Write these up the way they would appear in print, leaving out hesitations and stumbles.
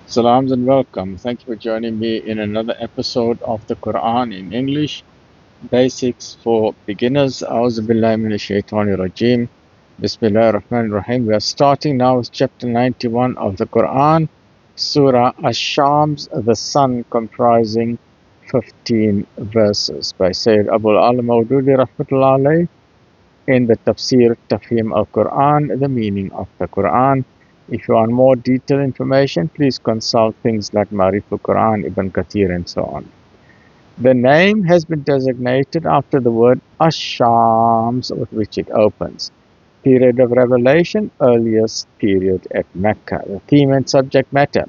Salams and welcome. Thank you for joining me in another episode of the Quran in English, Basics for Beginners. A'udhu billahi minash shaitani rajim. Bismillahir Rahmanir Rahim. We are starting now with chapter 91 of the Quran, Surah Ash-Shams, the sun, comprising 15 verses, by Sayyid Abu al-Ala Mawdudi Rahmatullah Alayhi in the Tafsir Tafhim al-Quran, the meaning of the Quran. If you want more detailed information, please consult things like Marif al-Quran, Ibn Kathir, and so on. The name has been designated after the word Ash-Shams, with which it opens. Period of revelation, earliest period at Mecca. The theme and subject matter.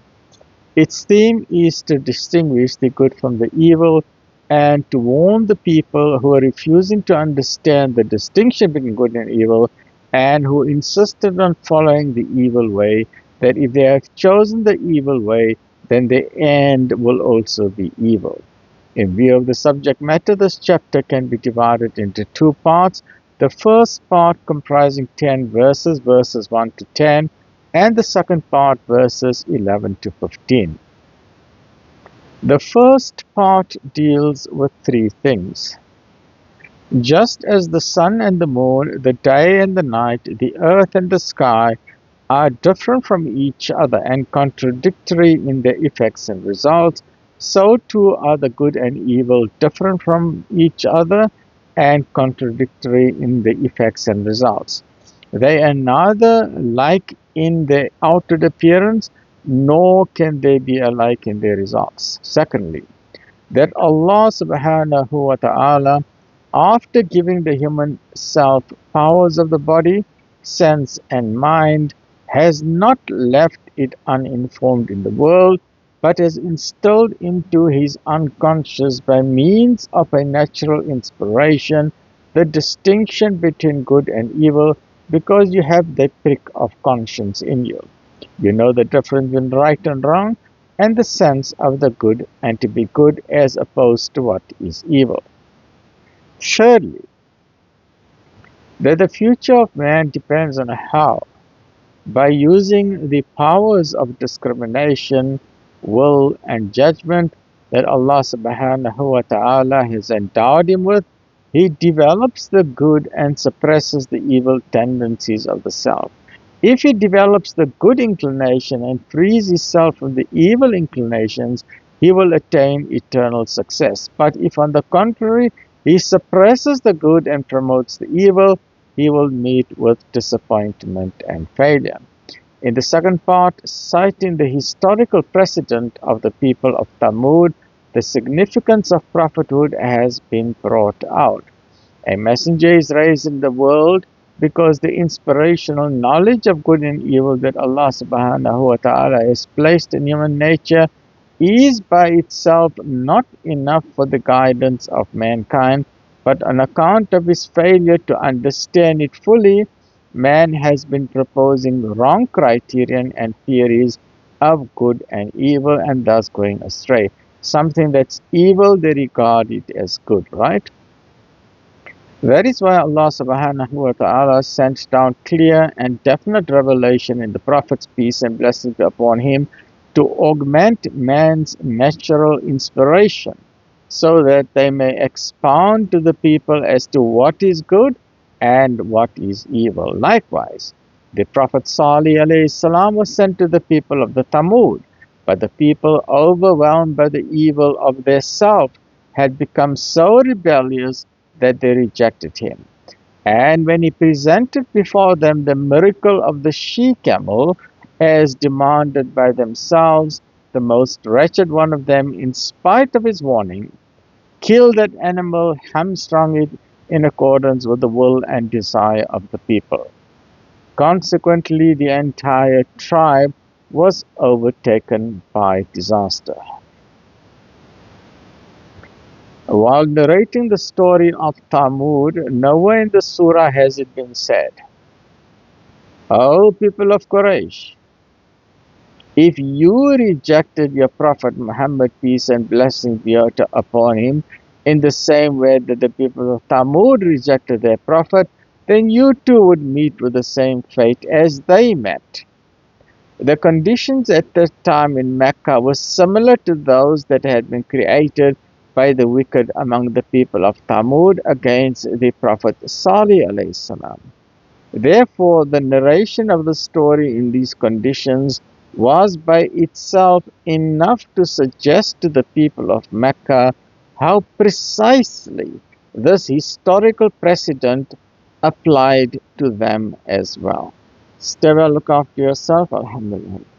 Its theme is to distinguish the good from the evil and to warn the people who are refusing to understand the distinction between good and evil and who insisted on following the evil way, that if they have chosen the evil way, then the end will also be evil. In view of the subject matter, this chapter can be divided into two parts. The first part comprising 10 verses, verses 1 to 10, and the second part, verses 11 to 15. The first part deals with three things. Just as the sun and the moon, the day and the night, the earth and the sky are different from each other and contradictory in their effects and results, so too are the good and evil different from each other and contradictory in their effects and results. They are neither like in their outward appearance, nor can they be alike in their results. Secondly, that Allah subhanahu wa ta'ala, after giving the human self powers of the body, sense and mind, has not left it uninformed in the world, but has instilled into his unconscious, by means of a natural inspiration, the distinction between good and evil, because you have the prick of conscience in you. You know the difference between right and wrong, and the sense of the good and to be good as opposed to what is evil. Thirdly, that the future of man depends on how, by using the powers of discrimination, will, and judgment that Allah subhanahu wa ta'ala has endowed him with, he develops the good and suppresses the evil tendencies of the self. If he develops the good inclination and frees himself from the evil inclinations, he will attain eternal success. But if, on the contrary, he suppresses the good and promotes the evil, he will meet with disappointment and failure. In the second part, citing the historical precedent of the people of Thamud, the significance of prophethood has been brought out. A messenger is raised in the world because the inspirational knowledge of good and evil that Allah subhanahu wa ta'ala has placed in human nature is by itself not enough for the guidance of mankind, but on account of his failure to understand it fully, man has been proposing wrong criterion and theories of good and evil, and thus going astray. Something that's evil, they regard it as good, right? That is why Allah subhanahu wa ta'ala sent down clear and definite revelation in the Prophet's peace and blessings be upon him, to augment man's natural inspiration, so that they may expound to the people as to what is good and what is evil. Likewise, the Prophet Sal'lal'laa'hu was sent to the people of the Thamud, but the people, overwhelmed by the evil of their self, had become so rebellious that they rejected him. And when he presented before them the miracle of the she-camel, as demanded by themselves, the most wretched one of them, in spite of his warning, killed that animal, hamstrung it in accordance with the will and desire of the people. Consequently, the entire tribe was overtaken by disaster. While narrating the story of Thamud, nowhere in the surah has it been said, "O people of Quraysh, if you rejected your Prophet Mohammed, peace and blessings be upon him, in the same way that the people of Thamud rejected their Prophet, then you too would meet with the same fate as they met. The conditions at that time in Mecca were similar to those that had been created by the wicked among the people of Thamud against the Prophet Sal'lal'laa'hu. Therefore, the narration of the story in these conditions was by itself enough to suggest to the people of Mecca how precisely this historical precedent applied to them as well. Stay well, look after yourself. Alhamdulillah.